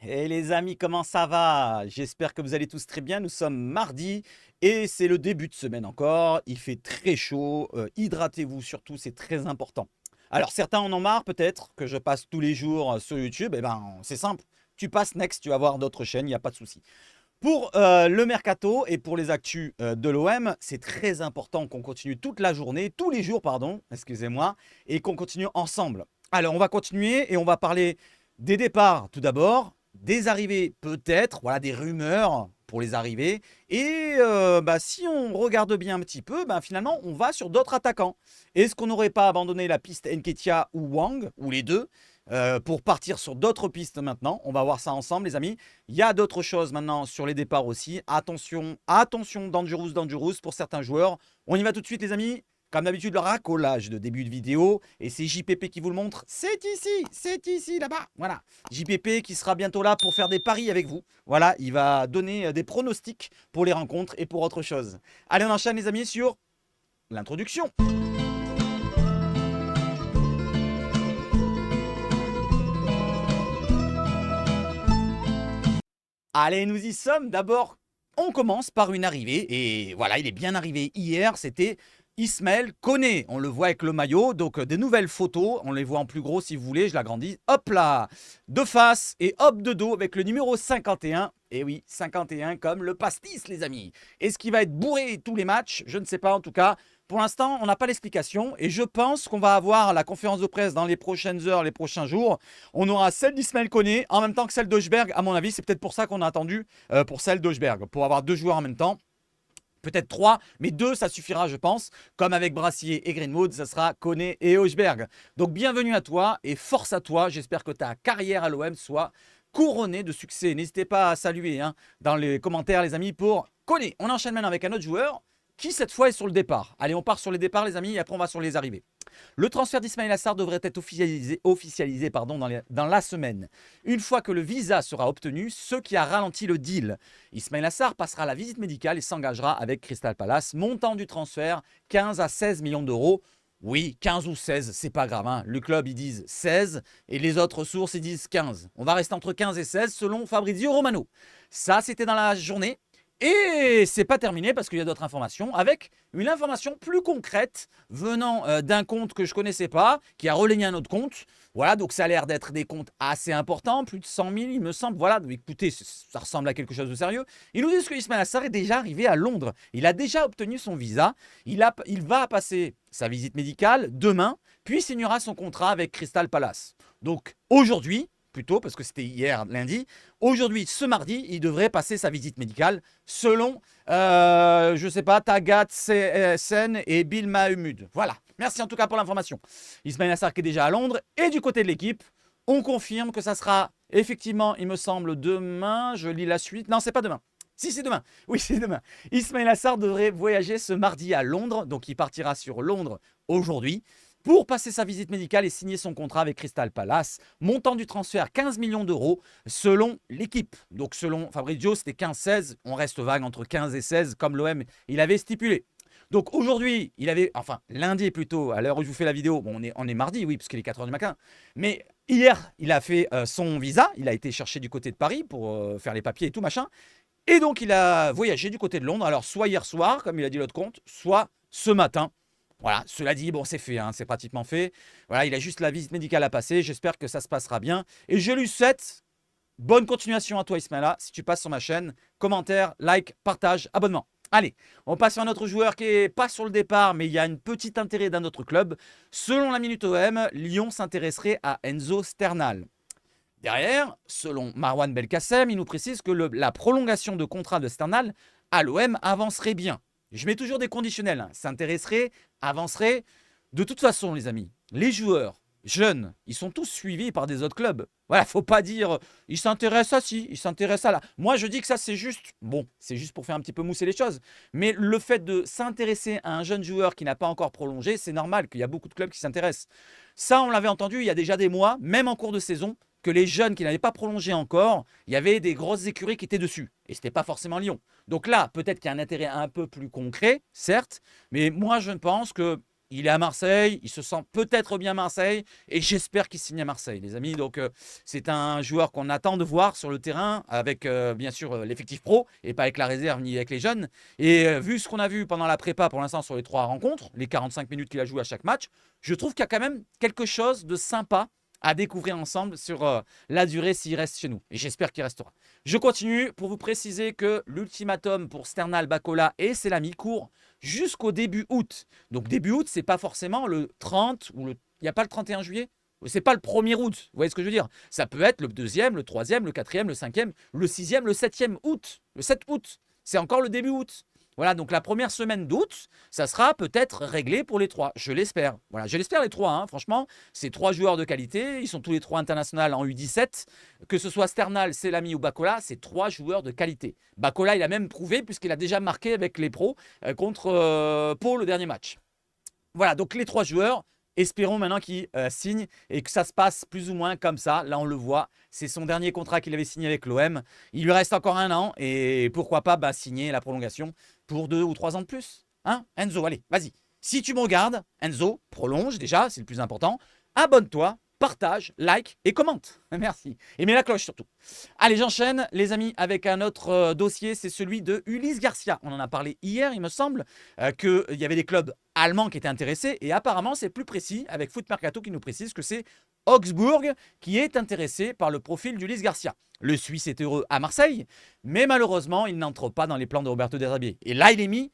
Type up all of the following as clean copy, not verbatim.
Hey les amis, comment ça va? J'espère que vous allez tous très bien. Nous sommes mardi et c'est le début de semaine encore. Il fait très chaud. Hydratez-vous surtout, c'est très important. Alors certains en ont marre peut-être que je passe tous les jours sur YouTube. Eh ben c'est simple. Tu passes next, tu vas voir d'autres chaînes, il n'y a pas de souci. Pour le mercato et pour les actus de l'OM, c'est très important qu'on continue toute la journée, tous les jours, pardon, excusez-moi, et qu'on continue ensemble. Alors, on va continuer et on va parler des départs tout d'abord, des arrivées peut-être, voilà, des rumeurs pour les arrivées. Et si on regarde bien un petit peu, finalement, on va sur d'autres attaquants. Est-ce qu'on n'aurait pas abandonné la piste Nketiah ou Wang, ou les deux, pour partir sur d'autres pistes maintenant? On va voir ça ensemble, les amis. Il y a d'autres choses maintenant sur les départs aussi. Attention, attention, dangerous, dangerous pour certains joueurs. On y va tout de suite, les amis. Comme d'habitude, le racolage de début de vidéo. Et c'est JPP qui vous le montre. C'est ici, là-bas. Voilà. JPP qui sera bientôt là pour faire des paris avec vous. Voilà, il va donner des pronostics pour les rencontres et pour autre chose. Allez, on enchaîne, les amis, sur l'introduction. Allez, nous y sommes. D'abord, on commence par une arrivée. Et voilà, il est bien arrivé hier. C'était Ismaël Koné. On le voit avec le maillot. Donc, des nouvelles photos. On les voit en plus gros si vous voulez. Je l'agrandis. Hop là. De face et hop de dos avec le numéro 51. Et oui, 51 comme le pastis, les amis. Est-ce qu'il va être bourré tous les matchs? Je ne sais pas en tout cas. Pour l'instant, on n'a pas l'explication et je pense qu'on va avoir la conférence de presse dans les prochaines heures, les prochains jours. On aura celle d'Ismaël Koné en même temps que celle d'Hojberg. À mon avis, c'est peut-être pour ça qu'on a attendu pour celle d'Hojberg, pour avoir deux joueurs en même temps. Peut-être trois, mais deux, ça suffira, je pense. Comme avec Brassier et Greenwood, ça sera Koné et Hojberg. Donc, bienvenue à toi et force à toi. J'espère que ta carrière à l'OM soit couronnée de succès. N'hésitez pas à saluer dans les commentaires, les amis, pour Koné. On enchaîne maintenant avec un autre joueur qui, cette fois, est sur le départ. Allez, on part sur les départs, les amis, et après, on va sur les arrivées. Le transfert d'Ismaïla Sarr devrait être officialisé dans la semaine. Une fois que le visa sera obtenu, ce qui a ralenti le deal. Ismaïla Sarr passera la visite médicale et s'engagera avec Crystal Palace. Montant du transfert, 15 à 16 millions d'euros. Oui, 15 ou 16, c'est pas grave. Le club, ils disent 16 et les autres sources, ils disent 15. On va rester entre 15 et 16 selon Fabrizio Romano. Ça, c'était dans la journée. Et c'est pas terminé parce qu'il y a d'autres informations avec une information plus concrète venant d'un compte que je connaissais pas, qui a relayé un autre compte. Voilà, donc ça a l'air d'être des comptes assez importants, plus de 100 000 il me semble. Voilà, donc écoutez, ça ressemble à quelque chose de sérieux. Ils nous disent que Ismaïla Sarr est déjà arrivé à Londres. Il a déjà obtenu son visa. Il va passer sa visite médicale demain, puis signera son contrat avec Crystal Palace. Donc aujourd'hui, plutôt parce que c'était hier lundi. Aujourd'hui, ce mardi, il devrait passer sa visite médicale selon, je ne sais pas, Tagat Sen et Bill Mahmoud. Voilà. Merci en tout cas pour l'information. Ismaïla Sarr qui est déjà à Londres. Et du côté de l'équipe, on confirme que ça sera effectivement, il me semble, demain. Je lis la suite. Non, c'est pas demain. Si, c'est demain. Oui, c'est demain. Ismaïla Sarr devrait voyager ce mardi à Londres. Donc, il partira sur Londres aujourd'hui pour passer sa visite médicale et signer son contrat avec Crystal Palace. Montant du transfert 15 millions d'euros selon l'équipe. Donc selon Fabrizio, c'était 15-16. On reste vague entre 15 et 16 comme l'OM il avait stipulé. Donc aujourd'hui, lundi plutôt, à l'heure où je vous fais la vidéo, bon, on est mardi, oui, parce qu'il est 4h du matin. Mais hier, il a fait son visa, il a été cherché du côté de Paris pour faire les papiers et tout machin. Et donc il a voyagé du côté de Londres, alors soit hier soir, comme il a dit l'autre compte, soit ce matin. Voilà, cela dit, bon, c'est fait, c'est pratiquement fait. Voilà, il a juste la visite médicale à passer. J'espère que ça se passera bien. Et je lui souhaite bonne continuation à toi, Ismaïla. Si tu passes sur ma chaîne, commentaire, like, partage, abonnement. Allez, on passe sur un autre joueur qui n'est pas sur le départ, mais il y a un petit intérêt d'un autre club. Selon la Minute OM, Lyon s'intéresserait à Enzo Sternal. Derrière, selon Marwan Belkacem, il nous précise que la prolongation de contrat de Sternal à l'OM avancerait bien. Je mets toujours des conditionnels. S'intéresserait, avancerait. De toute façon, les amis, les joueurs jeunes, ils sont tous suivis par des autres clubs. Voilà, faut pas dire ils s'intéressent à ci, ils s'intéressent à là. Moi, je dis que ça, c'est juste, bon, c'est juste pour faire un petit peu mousser les choses. Mais le fait de s'intéresser à un jeune joueur qui n'a pas encore prolongé, c'est normal qu'il y a beaucoup de clubs qui s'intéressent. Ça, on l'avait entendu il y a déjà des mois, même en cours de saison, que les jeunes qui n'avaient pas prolongé encore, il y avait des grosses écuries qui étaient dessus. Et ce n'était pas forcément Lyon. Donc là, peut-être qu'il y a un intérêt un peu plus concret, certes, mais moi je pense que il est à Marseille, il se sent peut-être bien à Marseille, et j'espère qu'il signe à Marseille, les amis. Donc, c'est un joueur qu'on attend de voir sur le terrain, avec bien sûr l'effectif pro, et pas avec la réserve ni avec les jeunes. Et vu ce qu'on a vu pendant la prépa pour l'instant sur les 3 rencontres, les 45 minutes qu'il a joué à chaque match, je trouve qu'il y a quand même quelque chose de sympa à découvrir ensemble sur la durée s'il reste chez nous. Et j'espère qu'il restera. Je continue pour vous préciser que l'ultimatum pour Sternal, Bacola et Selami court jusqu'au début août. Donc début août, c'est pas forcément le 30 ou il n'y a pas le 31 juillet. C'est pas le 1er août. Vous voyez ce que je veux dire? Ça peut être le 2e, le 3e, le 4e, le 5e, le 6e, le 7e août. Le 7 août. C'est encore le début août. Voilà, donc la première semaine d'août, ça sera peut-être réglé pour les 3. Je l'espère. Voilà, je l'espère les 3. Hein. Franchement, c'est 3 joueurs de qualité. Ils sont tous les 3 internationaux en U17. Que ce soit Sternal, Selami ou Bacola, c'est 3 joueurs de qualité. Bacola, il a même prouvé puisqu'il a déjà marqué avec les pros contre Pau le dernier match. Voilà, donc les 3 joueurs. Espérons maintenant qu'il signe et que ça se passe plus ou moins comme ça. Là, on le voit. C'est son dernier contrat qu'il avait signé avec l'OM. Il lui reste encore 1 an et pourquoi pas signer la prolongation pour 2 ou 3 ans de plus. Hein, Enzo, allez, vas-y. Si tu me regardes, Enzo, prolonge déjà, c'est le plus important. Abonne-toi, partage, like et commente. Merci. Et mets la cloche surtout. Allez, j'enchaîne, les amis, avec un autre dossier. C'est celui de Ulysse Garcia. On en a parlé hier, il me semble, qu'il y avait des clubs allemands qui étaient intéressés. Et apparemment, c'est plus précis avec Foot Mercato qui nous précise que c'est Augsbourg qui est intéressé par le profil d'Ulysse Garcia. Le Suisse est heureux à Marseille, mais malheureusement, il n'entre pas dans les plans de Roberto De Zerbi. Et là, il est mis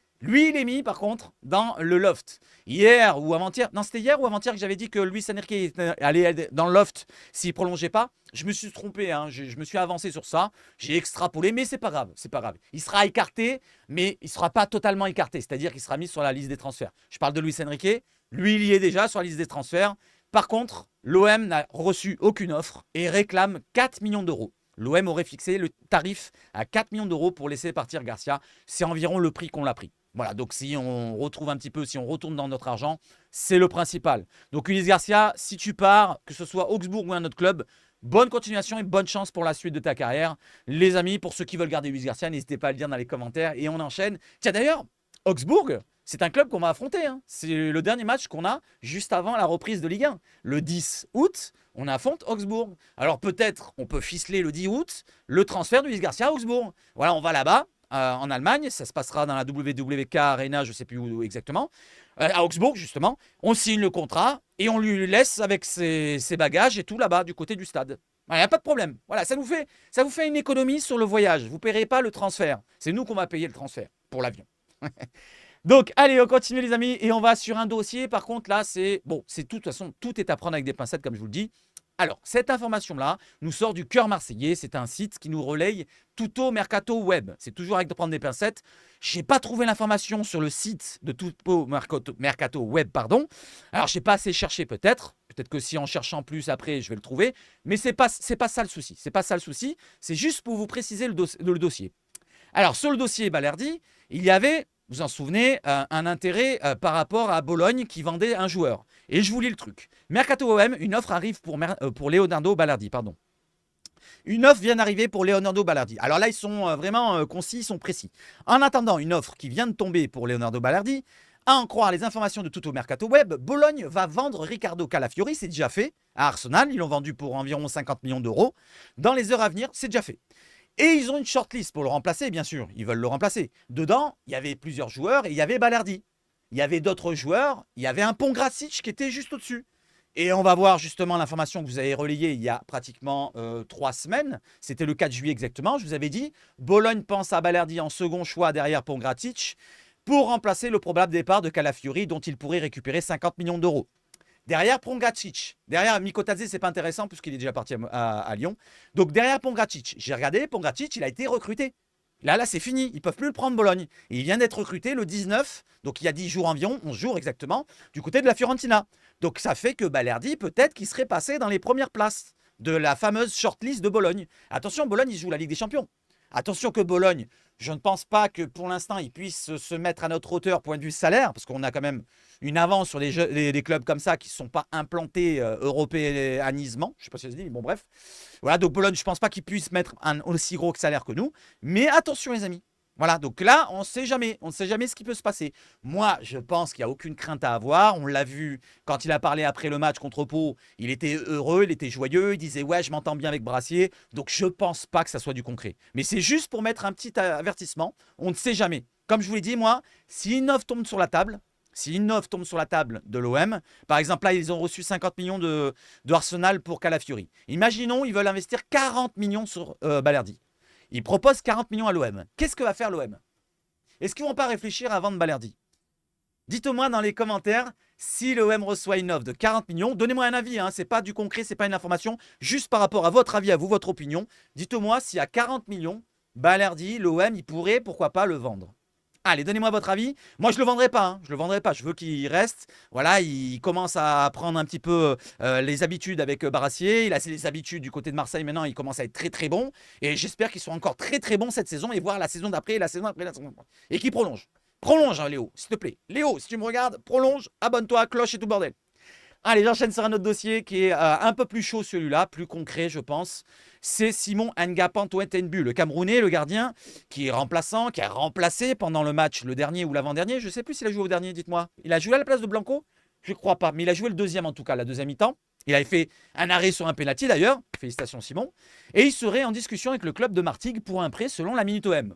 par contre dans le loft. Hier ou avant-hier, non c'était hier ou avant-hier que j'avais dit que Luis Enrique allait dans le loft s'il prolongeait pas. Je me suis trompé, hein. Je me suis avancé sur ça, j'ai extrapolé, mais c'est pas grave, c'est pas grave. Il sera écarté, mais il sera pas totalement écarté, c'est-à-dire qu'il sera mis sur la liste des transferts. Je parle de Luis Enrique, lui il y est déjà sur la liste des transferts. Par contre, l'OM n'a reçu aucune offre et réclame 4 millions d'euros. L'OM aurait fixé le tarif à 4 millions d'euros pour laisser partir Garcia. C'est environ le prix qu'on l'a pris. Voilà, donc si on retrouve un petit peu, si on retourne dans notre argent, c'est le principal. Donc Ulysse Garcia, si tu pars, que ce soit Augsbourg ou un autre club, bonne continuation et bonne chance pour la suite de ta carrière. Les amis, pour ceux qui veulent garder Ulysse Garcia, n'hésitez pas à le dire dans les commentaires et on enchaîne. Tiens d'ailleurs, Augsbourg, c'est un club qu'on va affronter. Hein. C'est le dernier match qu'on a juste avant la reprise de Ligue 1. Le 10 août, on affronte Augsbourg. Alors peut-être on peut ficeler le 10 août le transfert d'Ulysse Garcia à Augsbourg. Voilà, on va là-bas. En Allemagne, ça se passera dans la WWK Arena, je ne sais plus où exactement, à Augsbourg justement, on signe le contrat et on lui laisse avec ses bagages et tout là-bas du côté du stade. Il n'y a pas de problème. Voilà, ça vous fait une économie sur le voyage. Vous ne paierez pas le transfert. C'est nous qu'on va payer le transfert pour l'avion. Donc, allez, on continue les amis et on va sur un dossier. Par contre, là, c'est de toute façon, tout est à prendre avec des pincettes comme je vous le dis. Alors, cette information-là nous sort du cœur marseillais. C'est un site qui nous relaye Tutto Mercato Web. C'est toujours avec de prendre des pincettes. Je n'ai pas trouvé l'information sur le site de Tutto Mercato Web, pardon. Alors, je n'ai pas assez cherché peut-être. Peut-être que si en cherchant plus après, je vais le trouver. Mais c'est pas ça le souci. C'est pas ça le souci. C'est juste pour vous préciser le dossier. Alors, sur le dossier Balerdi, il y avait, vous en souvenez, un intérêt par rapport à Bologne qui vendait un joueur. Et je vous lis le truc. Mercato OM, une offre arrive pour Leonardo Balerdi. Pardon. Une offre vient d'arriver pour Leonardo Balerdi. Alors là, ils sont vraiment concis, ils sont précis. En attendant une offre qui vient de tomber pour Leonardo Balerdi, à en croire les informations de Tutto Mercato Web, Bologne va vendre Riccardo Calafiori, c'est déjà fait, à Arsenal. Ils l'ont vendu pour environ 50 millions d'euros. Dans les heures à venir, c'est déjà fait. Et ils ont une shortlist pour le remplacer, bien sûr. Ils veulent le remplacer. Dedans, il y avait plusieurs joueurs et il y avait Balerdi. Il y avait d'autres joueurs. Il y avait un Pongracic qui était juste au-dessus. Et on va voir justement l'information que vous avez relayée il y a pratiquement 3 semaines. C'était le 4 juillet exactement. Je vous avais dit, Bologne pense à Balerdi en second choix derrière Pongracic pour remplacer le probable départ de Calafiori dont il pourrait récupérer 50 millions d'euros. Derrière Pongracic, derrière Mikotadze, c'est pas intéressant puisqu'il est déjà parti à Lyon. Donc derrière Pongracic, j'ai regardé, Pongracic, il a été recruté. Là, c'est fini, ils ne peuvent plus le prendre Bologne. Et il vient d'être recruté le 19, donc il y a 10 jours environ, 11 jours exactement, du côté de la Fiorentina. Donc ça fait que Balerdi, peut-être qu'il serait passé dans les premières places de la fameuse shortlist de Bologne. Attention, Bologne, il joue la Ligue des Champions. Attention que Bologne, je ne pense pas que pour l'instant, il puisse se mettre à notre hauteur point de vue salaire, parce qu'on a quand même une avance sur les clubs comme ça qui ne sont pas implantés européanisement. Je ne sais pas si ça se dit, mais bon bref. Voilà, donc Bologne, je ne pense pas qu'il puisse mettre un aussi gros salaire que nous. Mais attention les amis, Voilà, donc là, on ne sait jamais. On ne sait jamais ce qui peut se passer. Moi, je pense qu'il n'y a aucune crainte à avoir. On l'a vu quand il a parlé après le match contre Pau. Il était heureux, il était joyeux. Il disait ouais, je m'entends bien avec Brassier. Donc je ne pense pas que ça soit du concret. Mais c'est juste pour mettre un petit avertissement. On ne sait jamais. Comme je vous l'ai dit, moi, si une offre tombe sur la table, de l'OM, par exemple, là, ils ont reçu 50 millions de Arsenal pour Calafiori. Imaginons, ils veulent investir 40 millions sur Balerdi. Ils proposent 40 millions à l'OM. Qu'est-ce que va faire l'OM? Est-ce qu'ils ne vont pas réfléchir à vendre Balerdi? Dites-moi dans les commentaires si l'OM reçoit une offre de 40 millions. Donnez-moi un avis, hein, ce n'est pas du concret, ce n'est pas une information. Juste par rapport à votre avis, à vous, votre opinion. Dites-moi si à 40 millions, Balerdi, l'OM, il pourrait, pourquoi pas, le vendre. Allez, donnez-moi votre avis. Moi, je ne le vendrai pas. Je le vendrai pas. Je veux qu'il reste. Voilà, il commence à prendre un petit peu les habitudes avec Barassier. Il a ses habitudes du côté de Marseille maintenant. Il commence à être très très bon. Et j'espère qu'il soit encore très très bon cette saison et voir la saison d'après, la saison d'après, la saison d'après. Et qu'il prolonge. Prolonge, hein, Léo, s'il te plaît. Léo, si tu me regardes, prolonge, abonne-toi, cloche et tout bordel. Allez, j'enchaîne sur un autre dossier qui est un peu plus chaud celui-là, plus concret je pense. C'est Simon Ngapantoetenbu, le Camerounais, le gardien, qui est remplaçant, qui a remplacé pendant le match, le dernier ou l'avant-dernier. Je ne sais plus s'il a joué au dernier, dites-moi. Il a joué à la place de Blanco? Je ne crois pas, mais il a joué le deuxième en tout cas, la deuxième mi-temps. Il avait fait un arrêt sur un pénalty d'ailleurs. Félicitations Simon. Et il serait en discussion avec le club de Martigues pour un prêt selon la Minute OM.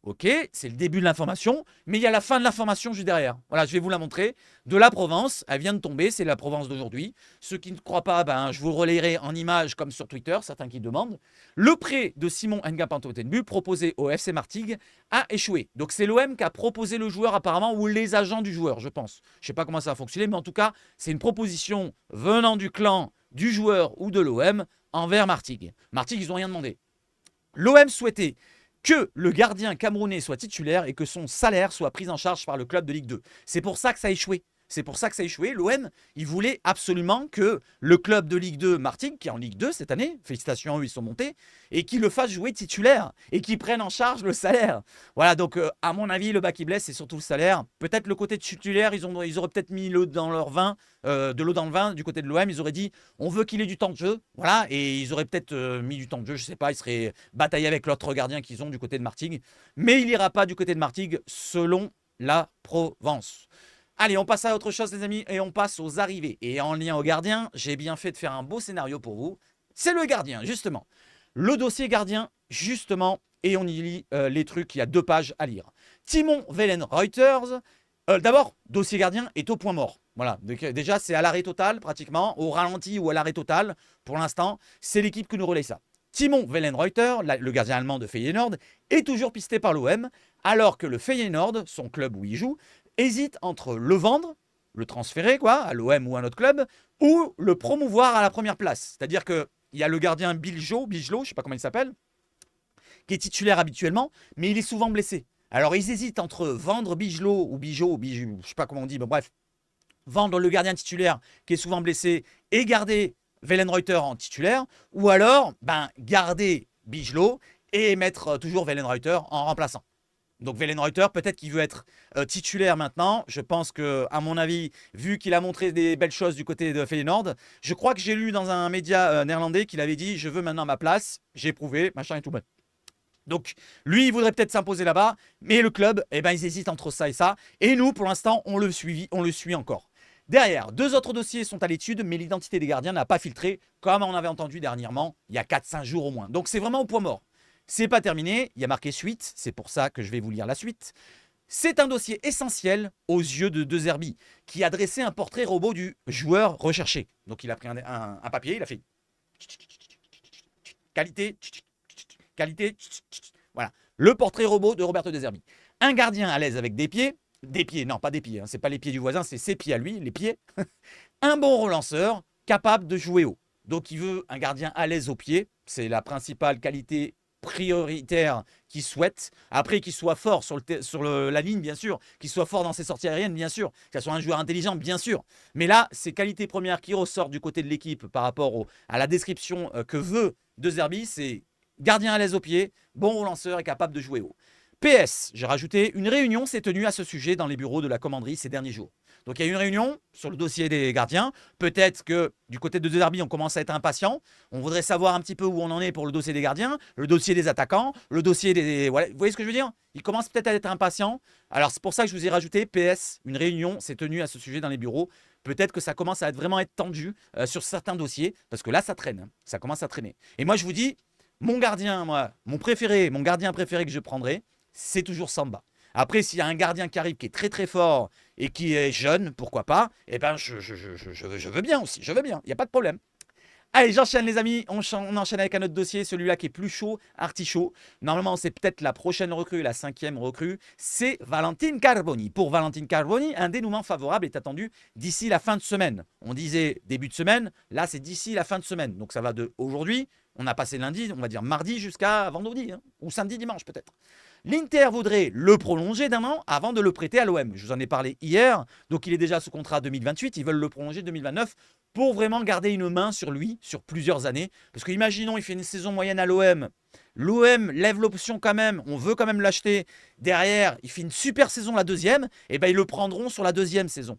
Ok, c'est le début de l'information, mais il y a la fin de l'information juste derrière. Voilà, je vais vous la montrer. De la Provence, elle vient de tomber, c'est la Provence d'aujourd'hui. Ceux qui ne croient pas, je vous relayerai en images comme sur Twitter, certains qui demandent. Le prêt de Simon Ngapantoetenbu proposé au FC Martigues a échoué. Donc c'est l'OM qui a proposé le joueur apparemment, ou les agents du joueur, je pense. Je ne sais pas comment ça va fonctionner, mais en tout cas, c'est une proposition venant du clan du joueur ou de l'OM envers Martigues. Martigues, ils n'ont rien demandé. L'OM souhaitait que le gardien camerounais soit titulaire et que son salaire soit pris en charge par le club de Ligue 2. C'est pour ça que ça a échoué. L'OM, il voulait absolument que le club de Ligue 2, Martigues, qui est en Ligue 2 cette année, félicitations, ils sont montés, et qu'il le fasse jouer titulaire et qu'il prenne en charge le salaire. Voilà, donc à mon avis, le bas qui blesse, c'est surtout le salaire. Peut-être le côté titulaire, ils auraient peut-être mis l'eau dans leur vin, de l'eau dans le vin du côté de l'OM. Ils auraient dit, on veut qu'il ait du temps de jeu. Voilà, et ils auraient peut-être mis du temps de jeu, je ne sais pas, ils seraient bataillés avec l'autre gardien qu'ils ont du côté de Martigues. Mais il n'ira pas du côté de Martigues selon la Provence. Allez, on passe à autre chose les amis et on passe aux arrivées. Et en lien au gardien, j'ai bien fait de faire un beau scénario pour vous. C'est le gardien, justement. Le dossier gardien, justement, et on y lit les trucs, il y a 2 pages à lire. Timo Wellenreuters, d'abord, dossier gardien est au point mort. Voilà, donc, déjà c'est à l'arrêt total pratiquement, au ralenti ou à l'arrêt total. Pour l'instant, c'est l'équipe qui nous relaie ça. Timo Wellenreuther, le gardien allemand de Feyenoord, est toujours pisté par l'OM, alors que le Feyenoord, son club où il joue, hésite entre le vendre, le transférer à l'OM ou à un autre club, ou le promouvoir à la première place. C'est-à-dire qu'il y a le gardien Bijlo, je ne sais pas comment il s'appelle, qui est titulaire habituellement, mais il est souvent blessé. Alors ils hésitent entre vendre Bijlo ou Bijot, je ne sais pas comment on dit, mais bref, vendre le gardien titulaire qui est souvent blessé et garder Wellenreuther en titulaire, ou alors garder Bijlo et mettre toujours Wellenreuther en remplaçant. Donc Wellenreuther, peut-être qu'il veut être titulaire maintenant. Je pense que, à mon avis, vu qu'il a montré des belles choses du côté de Feyenoord, je crois que j'ai lu dans un média néerlandais qu'il avait dit « Je veux maintenant ma place, j'ai prouvé, machin et tout. » Donc, lui, il voudrait peut-être s'imposer là-bas, mais le club, ils hésitent entre ça et ça. Et nous, pour l'instant, on le suit encore. Derrière, 2 autres dossiers sont à l'étude, mais l'identité des gardiens n'a pas filtré, comme on avait entendu dernièrement, il y a 4-5 jours au moins. Donc, c'est vraiment au point mort. C'est pas terminé, il y a marqué suite, c'est pour ça que je vais vous lire la suite. C'est un dossier essentiel aux yeux de De Zerbi, qui a dressé un portrait robot du joueur recherché. Donc il a pris un papier, il a fait qualité, voilà, le portrait robot de Roberto De Zerbi. Un gardien à l'aise avec des pieds, non pas des pieds, c'est pas les pieds du voisin, c'est ses pieds à lui, les pieds. Un bon relanceur, capable de jouer haut. Donc il veut un gardien à l'aise aux pieds, c'est la principale qualité prioritaire qu'il souhaite. Après, qu'il soit fort sur la ligne, bien sûr. Qu'il soit fort dans ses sorties aériennes, bien sûr. Que ce soit un joueur intelligent, bien sûr. Mais là, ces qualités premières qui ressortent du côté de l'équipe par rapport à la description que veut De Zerbi, c'est gardien à l'aise aux pieds, bon relanceur et capable de jouer haut. PS, j'ai rajouté, une réunion s'est tenue à ce sujet dans les bureaux de la commanderie ces derniers jours. Donc il y a eu une réunion sur le dossier des gardiens. Peut-être que du côté de Derby, on commence à être impatient. On voudrait savoir un petit peu où on en est pour le dossier des gardiens, le dossier des attaquants, le dossier des... Voilà. Vous voyez ce que je veux dire? Ils commencent peut-être à être impatients. Alors c'est pour ça que je vous ai rajouté PS. Une réunion s'est tenue à ce sujet dans les bureaux. Peut-être que ça commence à vraiment être tendu sur certains dossiers. Parce que là, ça traîne. Hein. Ça commence à traîner. Et moi, je vous dis, mon gardien, moi, mon gardien préféré que je prendrai, c'est toujours Samba. Après, s'il y a un gardien qui arrive qui est très très fort et qui est jeune, pourquoi pas, eh ben je veux bien aussi, je veux bien, il n'y a pas de problème. Allez, j'enchaîne les amis, on enchaîne avec un autre dossier, celui-là qui est plus chaud, artichaut. Normalement, c'est peut-être la prochaine recrue, la 5e recrue, c'est Valentine Carboni. Pour Valentine Carboni, un dénouement favorable est attendu d'ici la fin de semaine. On disait début de semaine, là c'est d'ici la fin de semaine. Donc ça va de aujourd'hui, on a passé lundi, on va dire mardi jusqu'à vendredi, hein, ou samedi, dimanche peut-être. L'Inter voudrait le prolonger d'un an avant de le prêter à l'OM. Je vous en ai parlé hier, donc il est déjà sous contrat 2028, ils veulent le prolonger 2029 pour vraiment garder une main sur lui sur plusieurs années. Parce que imaginons, il fait une saison moyenne à l'OM, l'OM lève l'option quand même, on veut quand même l'acheter. Derrière, il fait une super saison la deuxième, et ben ils le prendront sur la deuxième saison.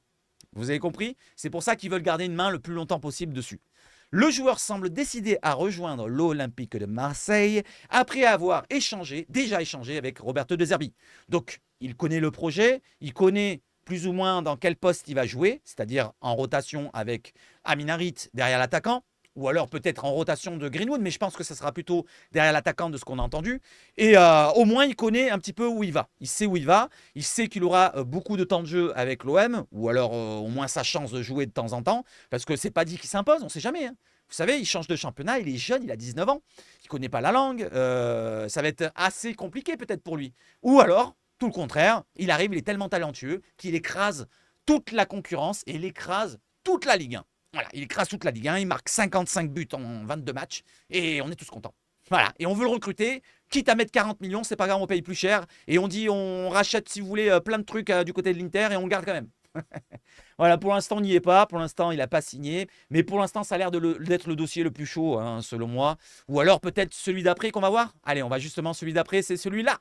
Vous avez compris? C'est pour ça qu'ils veulent garder une main le plus longtemps possible dessus. Le joueur semble décidé à rejoindre l'Olympique de Marseille après avoir déjà échangé avec Roberto De Zerbi. Donc, il connaît le projet, il connaît plus ou moins dans quel poste il va jouer, c'est-à-dire en rotation avec Amin Harit derrière l'attaquant, ou alors peut-être en rotation de Greenwood, mais je pense que ça sera plutôt derrière l'attaquant de ce qu'on a entendu. Et au moins, il connaît un petit peu où il va. Il sait où il va, il sait qu'il aura beaucoup de temps de jeu avec l'OM, ou alors au moins sa chance de jouer de temps en temps, parce que c'est pas dit qu'il s'impose, on ne sait jamais. Hein. Vous savez, il change de championnat, il est jeune, il a 19 ans, il ne connaît pas la langue, ça va être assez compliqué peut-être pour lui. Ou alors, tout le contraire, il arrive, il est tellement talentueux qu'il écrase toute la concurrence et il écrase toute la Ligue 1. Voilà, il écrase toute la Ligue 1, il marque 55 buts en 22 matchs et on est tous contents. Voilà, et on veut le recruter, quitte à mettre 40 millions, c'est pas grave, on paye plus cher. Et on dit, on rachète, si vous voulez, plein de trucs du côté de l'Inter et on garde quand même. Voilà, pour l'instant, on n'y est pas. Pour l'instant, il n'a pas signé. Mais pour l'instant, ça a l'air d'être le dossier le plus chaud, hein, selon moi. Ou alors peut-être celui d'après qu'on va voir. Allez, on va justement celui d'après, c'est celui-là.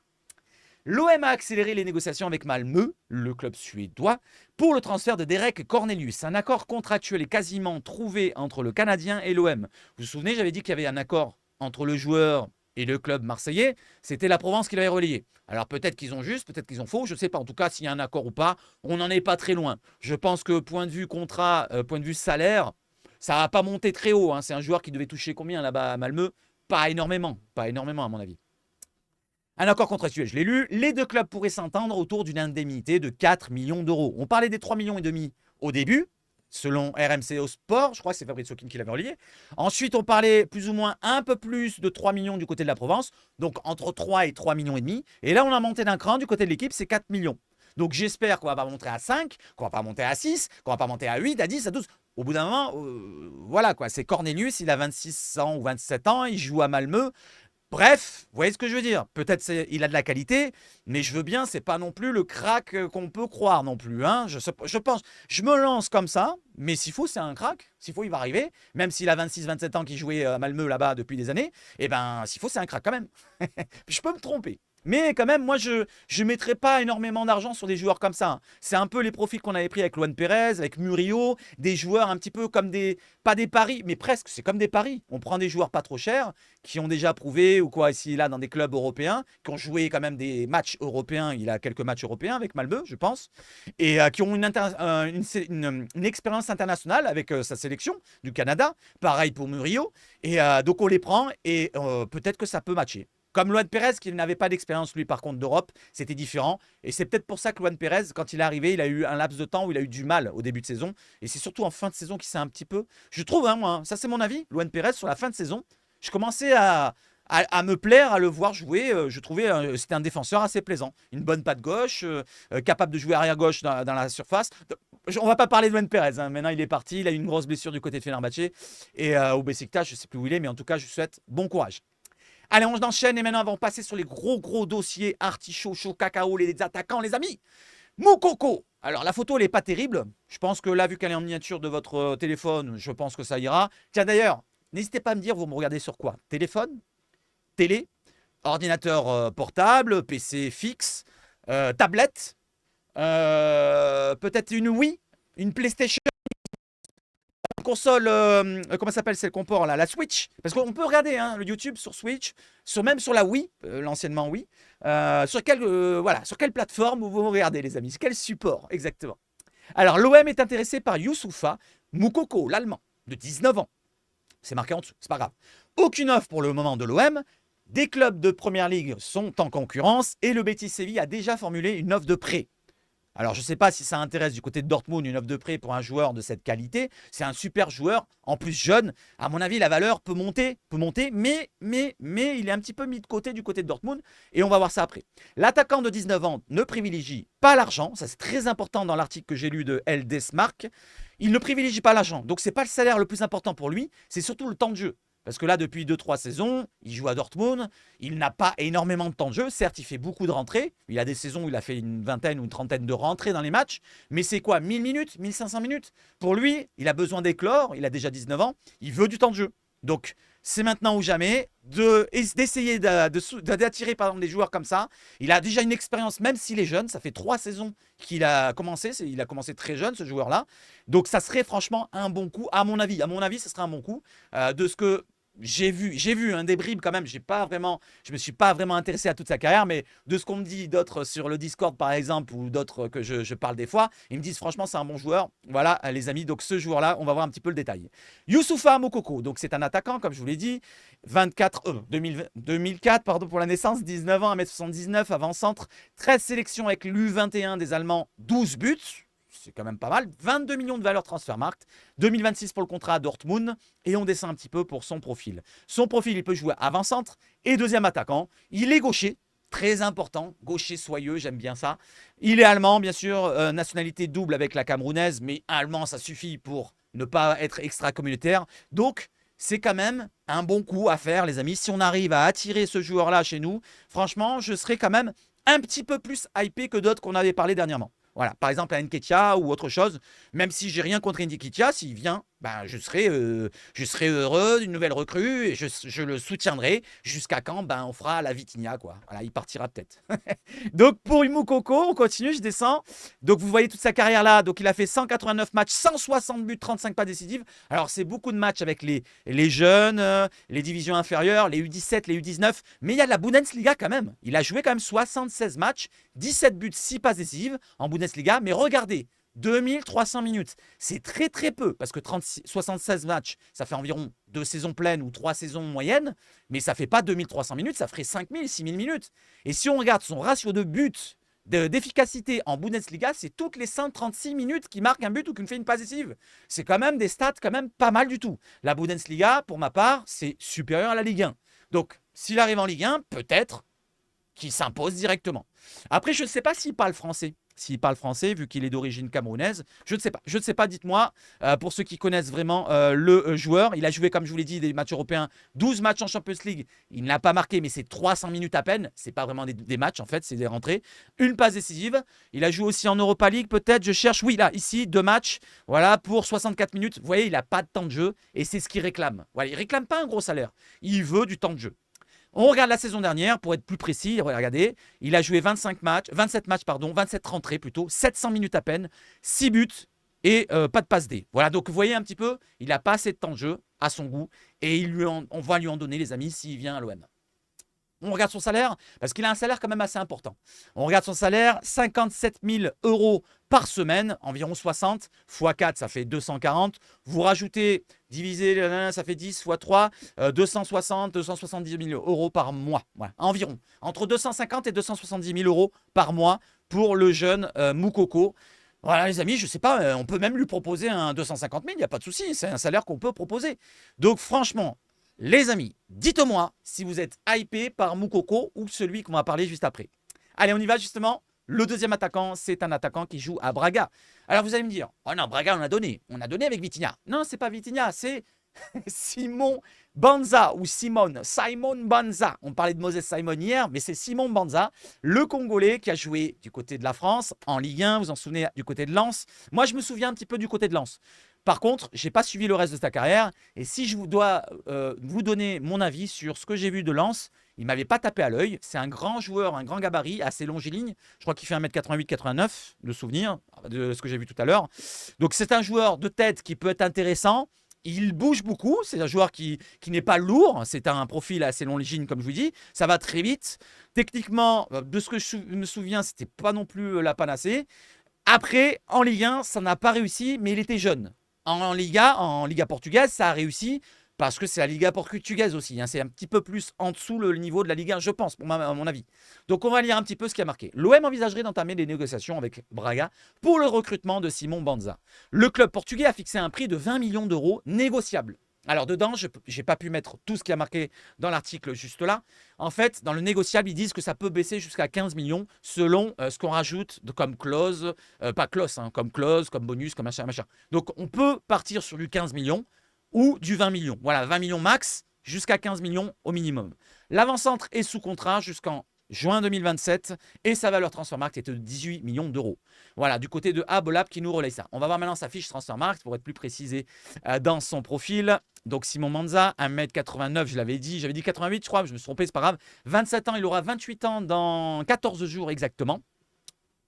L'OM a accéléré les négociations avec Malmö, le club suédois, pour le transfert de Derek Cornelius. Un accord contractuel est quasiment trouvé entre le Canadien et l'OM. Vous vous souvenez, j'avais dit qu'il y avait un accord entre le joueur et le club marseillais. C'était la Provence qui l'avait relayé. Alors peut-être qu'ils ont juste, peut-être qu'ils ont faux, je ne sais pas. En tout cas, s'il y a un accord ou pas, on n'en est pas très loin. Je pense que point de vue contrat, point de vue salaire, ça va pas monter très haut. Hein. C'est un joueur qui devait toucher combien là-bas à Malmö? Pas énormément à mon avis. Un accord contractuel, je l'ai lu. Les deux clubs pourraient s'entendre autour d'une indemnité de 4 millions d'euros. On parlait des 3,5 millions au début, selon RMC au sport. Je crois que c'est Fabrice Hawkins qui l'avait relié. Ensuite, on parlait plus ou moins un peu plus de 3 millions du côté de la Provence. Donc, entre 3 et 3,5 millions. Et là, on a monté d'un cran du côté de l'équipe, c'est 4 millions. Donc, j'espère qu'on va pas monter à 5, qu'on va pas monter à 6, qu'on va pas monter à 8, à 10, à 12. Au bout d'un moment, voilà quoi. C'est Cornelius, il a 26 ans ou 27 ans, il joue à Malmö. Bref, vous voyez ce que je veux dire? Peut-être il a de la qualité, mais je veux bien, c'est pas non plus le crack qu'on peut croire non plus. Hein. Je pense, je me lance comme ça, mais s'il faut, c'est un crack. S'il faut, il va arriver. Même s'il a 26-27 ans, qu'il jouait à Malmö là-bas depuis des années, eh ben, s'il faut, c'est un crack quand même. Je peux me tromper. Mais quand même, moi, je ne mettrais pas énormément d'argent sur des joueurs comme ça. Hein. C'est un peu les profils qu'on avait pris avec Luan Pérez, avec Murillo, des joueurs un petit peu comme des, pas des paris, mais presque, c'est comme des paris. On prend des joueurs pas trop chers, qui ont déjà prouvé, ou quoi, ici, là, dans des clubs européens, qui ont joué quand même des matchs européens. Il a quelques matchs européens avec Malmö, je pense, et qui ont une expérience internationale avec sa sélection du Canada. Pareil pour Murillo. Et donc, on les prend et peut-être que ça peut matcher. Comme Luan Pérez, qui n'avait pas d'expérience, lui, par contre, d'Europe, c'était différent. Et c'est peut-être pour ça que Luan Pérez, quand il est arrivé, il a eu un laps de temps où il a eu du mal au début de saison. Et c'est surtout en fin de saison qu'il s'est un petit peu... Je trouve, hein, moi, ça c'est mon avis, Luan Pérez, sur la fin de saison, je commençais à me plaire, à le voir jouer. Je trouvais c'était un défenseur assez plaisant. Une bonne patte gauche, capable de jouer arrière-gauche dans la surface. On ne va pas parler de Luan Pérez. Hein. Maintenant, il est parti. Il a eu une grosse blessure du côté de Fenerbahçe. Et au Beşiktaş, je ne sais plus où il est, mais en tout cas, je lui souhaite bon courage. Allez, on enchaîne et maintenant, on va passer sur les gros dossiers artichaut, chaud, cacao, les attaquants, les amis. Moukoko. Alors, la photo, elle n'est pas terrible. Je pense que là, vu qu'elle est en miniature de votre téléphone, je pense que ça ira. Tiens, d'ailleurs, n'hésitez pas à me dire, vous me regardez sur quoi? Téléphone? Télé? Ordinateur portable? PC fixe? Tablette? Peut-être une Wii? une PlayStation, une console, comment ça s'appelle celle qu'on porte là, la Switch. Parce qu'on peut regarder hein, le YouTube sur Switch, même sur la Wii, l'anciennement Wii. Voilà, sur quelle plateforme vous regardez les amis? Quel support exactement? Alors l'OM est intéressé par Youssoufa Moukoko, l'Allemand, de 19 ans. C'est marqué en dessous, c'est pas grave. Aucune offre pour le moment de l'OM. Des clubs de Première Ligue sont en concurrence et le Betis Séville a déjà formulé une offre de prêt. Alors, je ne sais pas si ça intéresse du côté de Dortmund une offre de prêt pour un joueur de cette qualité. C'est un super joueur, en plus jeune. À mon avis, la valeur peut monter, mais il est un petit peu mis de côté du côté de Dortmund et on va voir ça après. L'attaquant de 19 ans ne privilégie pas l'argent. Ça, c'est très important dans l'article que j'ai lu de LD Smark. Il ne privilégie pas l'argent. Donc, ce n'est pas le salaire le plus important pour lui, c'est surtout le temps de jeu. Parce que là, depuis 2-3 saisons, il joue à Dortmund. Il n'a pas énormément de temps de jeu. Certes, il fait beaucoup de rentrées. Il a des saisons où il a fait une vingtaine ou une trentaine de rentrées dans les matchs. Mais c'est quoi 1000 minutes 1500 minutes? Pour lui, il a besoin d'éclore. Il a déjà 19 ans. Il veut du temps de jeu. Donc, c'est maintenant ou jamais d'essayer d'attirer par exemple des joueurs comme ça. Il a déjà une expérience, même s'il est jeune. Ça fait 3 saisons qu'il a commencé. Il a commencé très jeune, ce joueur-là. Donc, ça serait franchement un bon coup. À mon avis, ce serait un bon coup. De ce que j'ai vu des bribes quand même. Je me suis pas vraiment intéressé à toute sa carrière, mais de ce qu'on me dit d'autres sur le Discord par exemple ou d'autres que je parle des fois, ils me disent franchement c'est un bon joueur. Voilà les amis, donc ce joueur-là, on va voir un petit peu le détail. Youssoufa Moukoko, donc c'est un attaquant comme je vous l'ai dit, 2004 pardon pour la naissance, 19 ans, 1m79, avant-centre, 13 sélections avec l'U21 des Allemands, 12 buts. C'est quand même pas mal. 22 millions de valeur Transfermarkt. 2026 pour le contrat à Dortmund. Et on descend un petit peu pour son profil. Son profil, il peut jouer avant-centre et deuxième attaquant. Il est gaucher. Très important. Gaucher soyeux, j'aime bien ça. Il est allemand, bien sûr. Nationalité double avec la camerounaise. Mais allemand, ça suffit pour ne pas être extra-communautaire. Donc, c'est quand même un bon coup à faire, les amis. Si on arrive à attirer ce joueur-là chez nous, franchement, je serais quand même un petit peu plus hypé que d'autres qu'on avait parlé dernièrement. Voilà, par exemple à Nketiah ou autre chose, même si j'ai rien contre Nketiah, s'il vient, ben, je serai heureux d'une nouvelle recrue et je le soutiendrai jusqu'à quand on fera la Vitinha, quoi. Voilà, il partira peut-être. Donc pour Moukoko, on continue, je descends. Donc vous voyez toute sa carrière là. Donc il a fait 189 matchs, 160 buts, 35 pas décisives. Alors c'est beaucoup de matchs avec les jeunes, les divisions inférieures, les U17, les U19. Mais il y a de la Bundesliga quand même. Il a joué quand même 76 matchs, 17 buts, 6 passes décisives en Bundesliga. Mais regardez, 2300 minutes. C'est très très peu parce que 76 matchs, ça fait environ 2 saisons pleines ou 3 saisons moyennes, mais ça ne fait pas 2300 minutes, ça ferait 5000, 6000 minutes. Et si on regarde son ratio de buts, d'efficacité en Bundesliga, c'est toutes les 136 minutes qu'il marque un but ou qu'il fait une passe décisive. C'est quand même des stats quand même pas mal du tout. La Bundesliga, pour ma part, c'est supérieur à la Ligue 1. Donc, s'il arrive en Ligue 1, peut-être qu'il s'impose directement. Après, je ne sais pas s'il parle français. S'il parle français, vu qu'il est d'origine camerounaise, je ne sais pas. Je ne sais pas, dites-moi, pour ceux qui connaissent vraiment le joueur. Il a joué, comme je vous l'ai dit, des matchs européens, 12 matchs en Champions League. Il n'a pas marqué, mais c'est 300 minutes à peine. Ce n'est pas vraiment des matchs, en fait, c'est des rentrées. Une passe décisive. Il a joué aussi en Europa League, peut-être. Je cherche, oui, là, ici, 2 matchs. Voilà, pour 64 minutes. Vous voyez, il n'a pas de temps de jeu et c'est ce qu'il réclame. Voilà, il ne réclame pas un gros salaire. Il veut du temps de jeu. On regarde la saison dernière, pour être plus précis, regardez, il a joué 27 matchs, 27 rentrées plutôt, 700 minutes à peine, 6 buts et pas de passe D. Voilà, donc vous voyez un petit peu, il n'a pas assez de temps de jeu à son goût et on va lui en donner les amis s'il vient à l'OM. On regarde son salaire, parce qu'il a un salaire quand même assez important. On regarde son salaire, 57 000 € par semaine, environ 60, x 4, ça fait 240. Vous rajoutez, divisé, ça fait 10, x 3, 260, 270 000 € par mois. Voilà, environ. Entre 250 et 270 000 € par mois pour le jeune Moukoko. Voilà les amis, je ne sais pas, on peut même lui proposer un 250 000, il n'y a pas de souci, c'est un salaire qu'on peut proposer. Donc franchement, les amis, dites-moi si vous êtes hypé par Moukoko ou celui qu'on va parler juste après. Allez, on y va justement. Le deuxième attaquant, c'est un attaquant qui joue à Braga. Alors vous allez me dire, oh non, Braga, on a donné. On a donné avec Vitinha. Non, c'est pas Vitinha, c'est Simon Banza ou Simon Banza. On parlait de Moses Simon hier, mais c'est Simon Banza, le Congolais qui a joué du côté de la France, en Ligue 1, vous en souvenez, du côté de Lens. Moi, je me souviens un petit peu du côté de Lens. Par contre, je n'ai pas suivi le reste de sa carrière. Et si je dois vous donner mon avis sur ce que j'ai vu de Lens, Il ne m'avait pas tapé à l'œil. C'est un grand joueur, un grand gabarit, assez longiligne. Je crois qu'il fait 1m88-89, de souvenir, de ce que j'ai vu tout à l'heure. Donc c'est un joueur de tête qui peut être intéressant. Il bouge beaucoup, c'est un joueur qui n'est pas lourd, c'est un profil assez longiligne comme je vous dis, ça va très vite. Techniquement, de ce que je me souviens, c'était pas non plus la panacée. Après, en Ligue 1, ça n'a pas réussi, mais il était jeune. En Liga portugaise, ça a réussi parce que c'est la Liga portugaise aussi. C'est un petit peu plus en dessous le niveau de la Ligue 1, je pense, à mon avis. Donc, on va lire un petit peu ce qui a marqué. L'OM envisagerait d'entamer des négociations avec Braga pour le recrutement de Simon Banza. Le club portugais a fixé un prix de 20 millions d'euros négociable. Alors dedans, je n'ai pas pu mettre tout ce qui a marqué dans l'article juste là. En fait, dans le négociable, ils disent que ça peut baisser jusqu'à 15 millions selon ce qu'on rajoute comme clause, pas clause, comme clause, comme bonus, comme machin. Donc on peut partir sur du 15 millions ou du 20 millions. Voilà, 20 millions max jusqu'à 15 millions au minimum. L'avant-centre est sous contrat jusqu'en juin 2027 et sa valeur Transfermarkt est de 18 millions d'euros. Voilà, du côté de Abolab qui nous relaye ça. On va voir maintenant sa fiche Transfermarkt pour être plus précisé dans son profil. Donc Simon Banza, 1m89, je l'avais dit, j'avais dit 88 je crois, je me suis trompé, c'est pas grave. 27 ans, il aura 28 ans dans 14 jours exactement.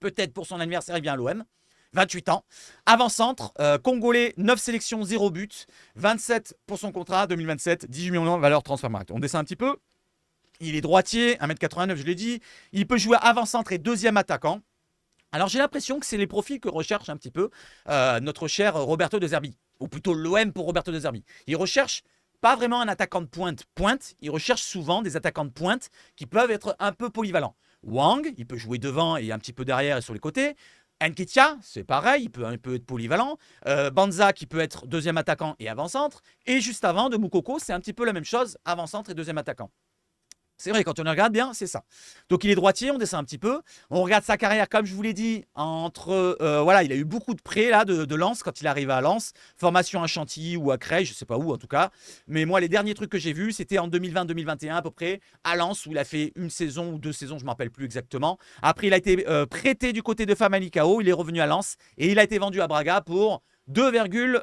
Peut-être pour son anniversaire, il vient à l'OM. 28 ans. Avant-centre, congolais, 9 sélections, 0 but. 27 pour son contrat, 2027, 18 millions de valeur Transfermarkt. On descend un petit peu. Il est droitier, 1m89, je l'ai dit. Il peut jouer avant-centre et deuxième attaquant. Alors j'ai l'impression que c'est les profils que recherche un petit peu notre cher Roberto De Zerbi. Ou plutôt l'OM pour Roberto De Zerbi. Il recherche pas vraiment un attaquant de pointe. Il recherche souvent des attaquants de pointe qui peuvent être un peu polyvalents. Wang, il peut jouer devant et un petit peu derrière et sur les côtés. Nketiah, c'est pareil, il peut être polyvalent. Banza qui peut être deuxième attaquant et avant-centre. Et juste avant, de Moukoko, c'est un petit peu la même chose, avant-centre et deuxième attaquant. C'est vrai, quand on regarde bien, c'est ça. Donc il est droitier, on descend un petit peu. On regarde sa carrière, comme je vous l'ai dit, voilà, il a eu beaucoup de prêts là, de Lens quand il est arrivé à Lens. Formation à Chantilly ou à Creil, je ne sais pas où en tout cas. Mais moi, les derniers trucs que j'ai vus, c'était en 2020-2021 à peu près, à Lens, où il a fait une saison ou 2 saisons, je ne me rappelle plus exactement. Après, il a été prêté du côté de Famalicão, il est revenu à Lens et il a été vendu à Braga pour 2,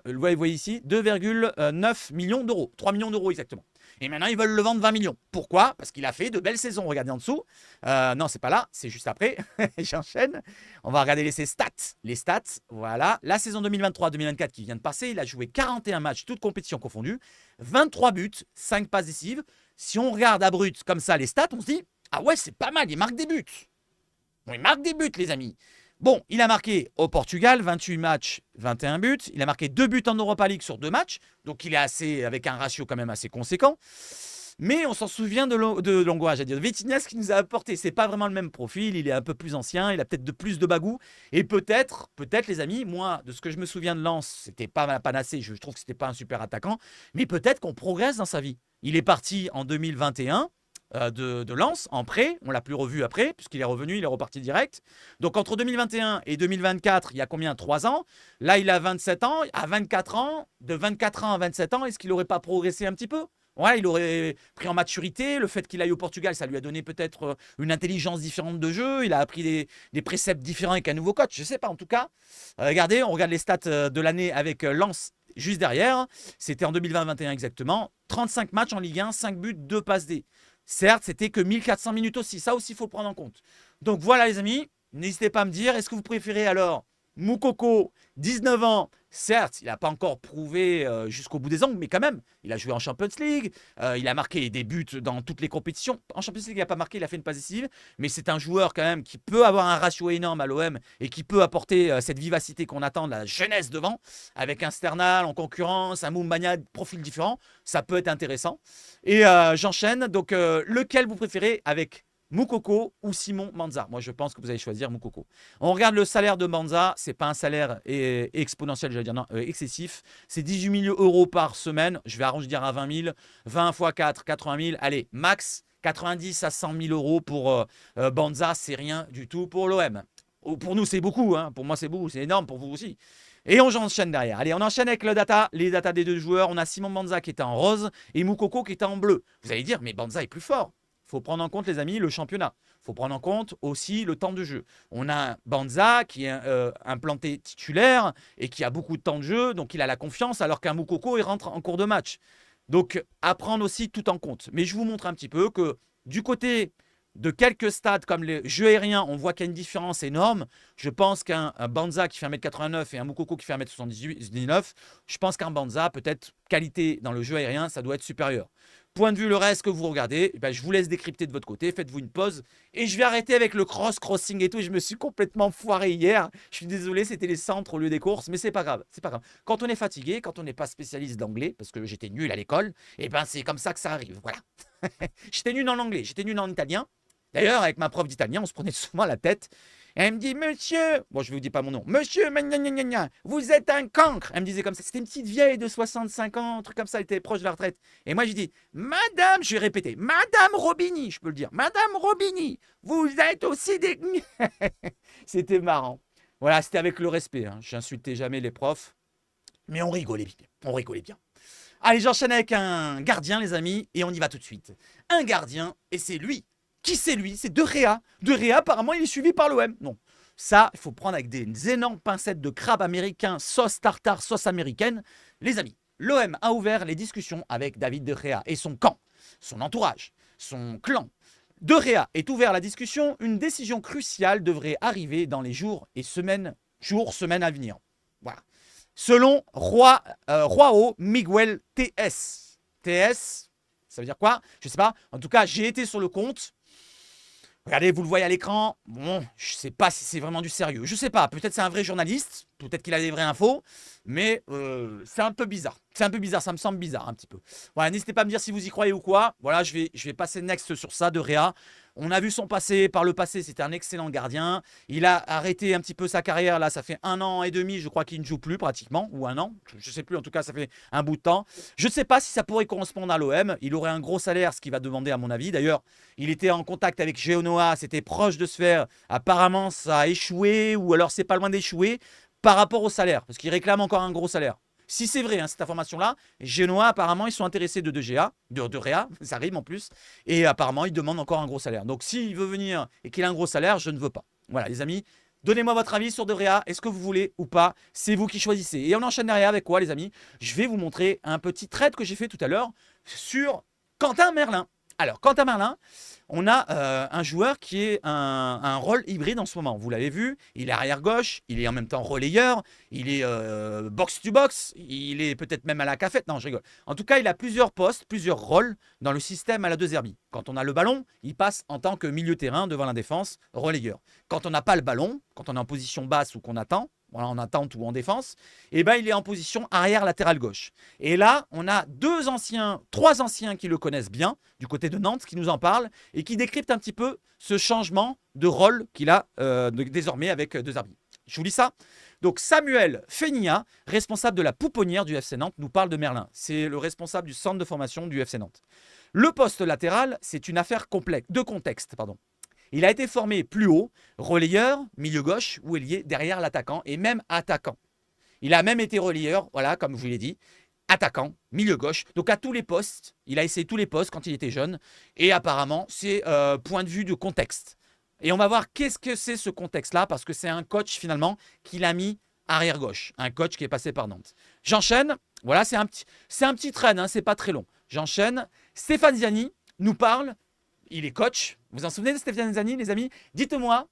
vous voyez ici, 2,9 millions d'euros. 3 millions d'euros exactement. Et maintenant, ils veulent le vendre 20 millions. Pourquoi? Parce qu'il a fait de belles saisons. Regardez en dessous. Non, c'est pas là. C'est juste après. J'enchaîne. On va regarder ses stats. Les stats, voilà. La saison 2023-2024 qui vient de passer, il a joué 41 matchs, toutes compétitions confondues. 23 buts, 5 passes décisives. Si on regarde à brut comme ça les stats, on se dit, ah ouais, c'est pas mal, il marque des buts. Bon, il marque des buts, les amis. Bon, il a marqué au Portugal, 28 matchs, 21 buts. Il a marqué 2 buts en Europa League sur 2 matchs. Donc, il est avec un ratio quand même assez conséquent. Mais on s'en souvient de Longoria, c'est-à-dire Vitinhas qui nous a apporté. C'est pas vraiment le même profil. Il est un peu plus ancien. Il a peut-être plus de bagou. Et peut-être, les amis, moi, de ce que je me souviens de Lens, c'était pas ma panacée. Je trouve que c'était pas un super attaquant. Mais peut-être qu'on progresse dans sa vie. Il est parti en 2021. De Lens en prêt, on l'a plus revu après puisqu'il est revenu, il est reparti direct. Donc entre 2021 et 2024, il y a combien? 3 ans. Là, il a 27 ans, à 24 ans, de 24 ans à 27 ans, est-ce qu'il n'aurait pas progressé un petit peu? Ouais, il aurait pris en maturité. Le fait qu'il aille au Portugal, ça lui a donné peut-être une intelligence différente de jeu. Il a appris des préceptes différents avec un nouveau coach. Je ne sais pas, en tout cas. Regardez, on regarde les stats de l'année avec Lens juste derrière. C'était en 2020-21 exactement. 35 matchs en Ligue 1, 5 buts, 2 passes D. Certes, c'était que 1400 minutes aussi. Ça aussi, il faut le prendre en compte. Donc voilà, les amis. N'hésitez pas à me dire, est-ce que vous préférez alors Moukoko, 19 ans. Certes, il n'a pas encore prouvé jusqu'au bout des ongles, mais quand même, il a joué en Champions League. Il a marqué des buts dans toutes les compétitions. En Champions League, il n'a pas marqué, il a fait une passe décisive. Mais c'est un joueur quand même qui peut avoir un ratio énorme à l'OM et qui peut apporter cette vivacité qu'on attend de la jeunesse devant. Avec un Sternal en concurrence, un Moumbagna, profil différent. Ça peut être intéressant. Et j'enchaîne. Donc, lequel vous préférez avec Moukoko ou Simon Banza? Moi, je pense que vous allez choisir Moukoko. On regarde le salaire de Banza. Ce n'est pas un salaire exponentiel, j'allais dire, non, excessif. C'est 18 000 euros par semaine. Je vais arrondir à 20 000. 20 x 4, 80 000. Allez, max 90 à 100 000 euros pour Banza. C'est rien du tout pour l'OM. Pour nous, c'est beaucoup. Hein. Pour moi, c'est beaucoup. C'est énorme pour vous aussi. Et on enchaîne derrière. Allez, on enchaîne avec les datas des deux joueurs. On a Simon Banza qui était en rose et Moukoko qui était en bleu. Vous allez dire, mais Banza est plus fort. Il faut prendre en compte, les amis, le championnat. Il faut prendre en compte aussi le temps de jeu. On a Banza qui est implanté titulaire et qui a beaucoup de temps de jeu, donc il a la confiance, alors qu'un Moukoko, il rentre en cours de match. Donc, à prendre aussi tout en compte. Mais je vous montre un petit peu que Du côté de quelques stades comme les jeux aériens, on voit qu'il y a une différence énorme. Je pense qu'un Banza qui fait 1m89 et un Moukoko qui fait 1m79, je pense qu'un Banza, peut-être qualité dans le jeu aérien, ça doit être supérieur. Point de vue le reste que vous regardez, eh ben, je vous laisse décrypter de votre côté, faites-vous une pause. Et je vais arrêter avec le crossing et tout. Je me suis complètement foiré hier. Je suis désolé, c'était les centres au lieu des courses, mais c'est pas grave. C'est pas grave. Quand on est fatigué, quand on n'est pas spécialiste d'anglais, parce que j'étais nul à l'école, et ben c'est comme ça que ça arrive. Voilà. J'étais nul en anglais, j'étais nul en italien. D'ailleurs, avec ma prof d'italien, on se prenait souvent la tête. Et elle me dit, monsieur, bon, je ne vous dis pas mon nom, monsieur, vous êtes un cancre. Elle me disait comme ça, c'était une petite vieille de 65 ans, un truc comme ça, elle était proche de la retraite. Et moi, je dis, madame, je vais répéter, madame Robini, je peux le dire, madame Robini, vous êtes aussi des. C'était marrant. Voilà, c'était avec le respect, hein. J'insultais jamais les profs, mais on rigolait bien. On rigolait bien. Allez, j'enchaîne avec un gardien, les amis, et on y va tout de suite. Un gardien, et c'est lui. Qui c'est lui? C'est De Gea. De Gea, apparemment, il est suivi par l'OM. Non. Ça, il faut prendre avec des énormes pincettes de crabe américain, sauce tartare, sauce américaine. Les amis, l'OM a ouvert les discussions avec David De Gea et son camp, son entourage, son clan. De Gea est ouvert à la discussion. Une décision cruciale devrait arriver dans les jours, semaines à venir. Voilà. Selon Joao Miguel TS. TS, ça veut dire quoi? Je ne sais pas. En tout cas, j'ai été sur le compte. Regardez, vous le voyez à l'écran. Bon, je ne sais pas si c'est vraiment du sérieux. Je ne sais pas. Peut-être c'est un vrai journaliste. Peut-être qu'il a des vraies infos. Mais c'est un peu bizarre. C'est un peu bizarre. Ça me semble bizarre un petit peu. Voilà, n'hésitez pas à me dire si vous y croyez ou quoi. Voilà, je vais passer next sur ça de Réa. On a vu son passé. Par le passé, c'était un excellent gardien. Il a arrêté un petit peu sa carrière. Là, ça fait 1 an et demi, je crois qu'il ne joue plus pratiquement. Ou 1 an. Je ne sais plus. En tout cas, ça fait un bout de temps. Je ne sais pas si ça pourrait correspondre à l'OM. Il aurait un gros salaire, ce qu'il va demander à mon avis. D'ailleurs, il était en contact avec Genoa. C'était proche de se faire. Apparemment, ça a échoué. Ou alors, c'est pas loin d'échouer par rapport au salaire. Parce qu'il réclame encore un gros salaire. Si c'est vrai, hein, cette information-là, Genoa, apparemment, ils sont intéressés de De Gea, ça rime en plus, et apparemment, ils demandent encore un gros salaire. Donc, s'il veut venir et qu'il a un gros salaire, je ne veux pas. Voilà, les amis, donnez-moi votre avis sur De Gea, est-ce que vous voulez ou pas? C'est vous qui choisissez. Et on enchaîne derrière avec quoi, les amis? Je vais vous montrer un petit trade que j'ai fait tout à l'heure sur Quentin Merlin. Alors, Quentin Merlin, on a un joueur qui est un rôle hybride en ce moment. Vous l'avez vu, il est arrière gauche, il est en même temps relayeur, il est box-to-box, il est peut-être même à la cafette. Non, je rigole. En tout cas, il a plusieurs postes, plusieurs rôles dans le système à la De Zerbi. Quand on a le ballon, il passe en tant que milieu terrain devant la défense, relayeur. Quand on n'a pas le ballon, quand on est en position basse ou qu'on attend, voilà, en attente ou en défense, et ben il est en position arrière latérale gauche. Et là, on a 3 anciens qui le connaissent bien, du côté de Nantes, qui nous en parlent et qui décryptent un petit peu ce changement de rôle qu'il a désormais avec De Zerbi. Je vous lis ça. Donc Samuel Fenia, responsable de la pouponnière du FC Nantes, nous parle de Merlin. C'est le responsable du centre de formation du FC Nantes. Le poste latéral, c'est une affaire de contexte. Il a été formé plus haut, relayeur, milieu gauche ou ailier derrière l'attaquant et même attaquant. Il a même été relayeur, voilà, comme je vous l'ai dit, attaquant, milieu gauche. Donc à tous les postes, il a essayé tous les postes quand il était jeune. Et apparemment, c'est point de vue de contexte. Et on va voir qu'est-ce que c'est ce contexte-là, parce que c'est un coach finalement qui l'a mis arrière gauche. Un coach qui est passé par Nantes. J'enchaîne. Voilà, c'est un petit train, hein, c'est pas très long. J'enchaîne. Stéphane Ziani nous parle. Il est coach. Vous vous en souvenez de Stéphane Ziani, les amis? Dites-moi,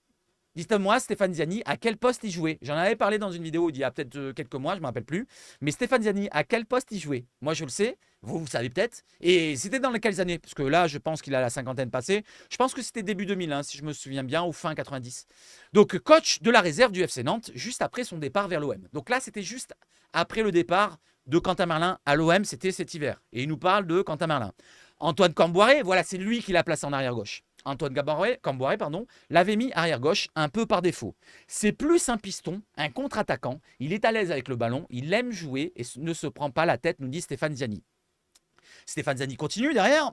Stéphane Ziani, à quel poste il jouait? J'en avais parlé dans une vidéo il y a peut-être quelques mois, je ne me rappelle plus. Mais Stéphane Ziani, à quel poste il jouait? Moi, je le sais. Vous savez peut-être. Et c'était dans quelles années? Parce que là, je pense qu'il a la cinquantaine passée. Je pense que c'était début 2000, hein, si je me souviens bien, ou fin 90. Donc, coach de la réserve du FC Nantes, juste après son départ vers l'OM. Donc là, c'était juste après le départ de Quentin Merlin à l'OM, c'était cet hiver. Et il nous parle de Quentin Merlin. Antoine Camboiré, voilà, c'est lui qui l'a placé en arrière-gauche. Antoine Camboiré, l'avait mis arrière-gauche un peu par défaut. C'est plus un piston, un contre-attaquant. Il est à l'aise avec le ballon, il aime jouer et ne se prend pas la tête, nous dit Stéphane Ziani. Stéphane Ziani continue derrière.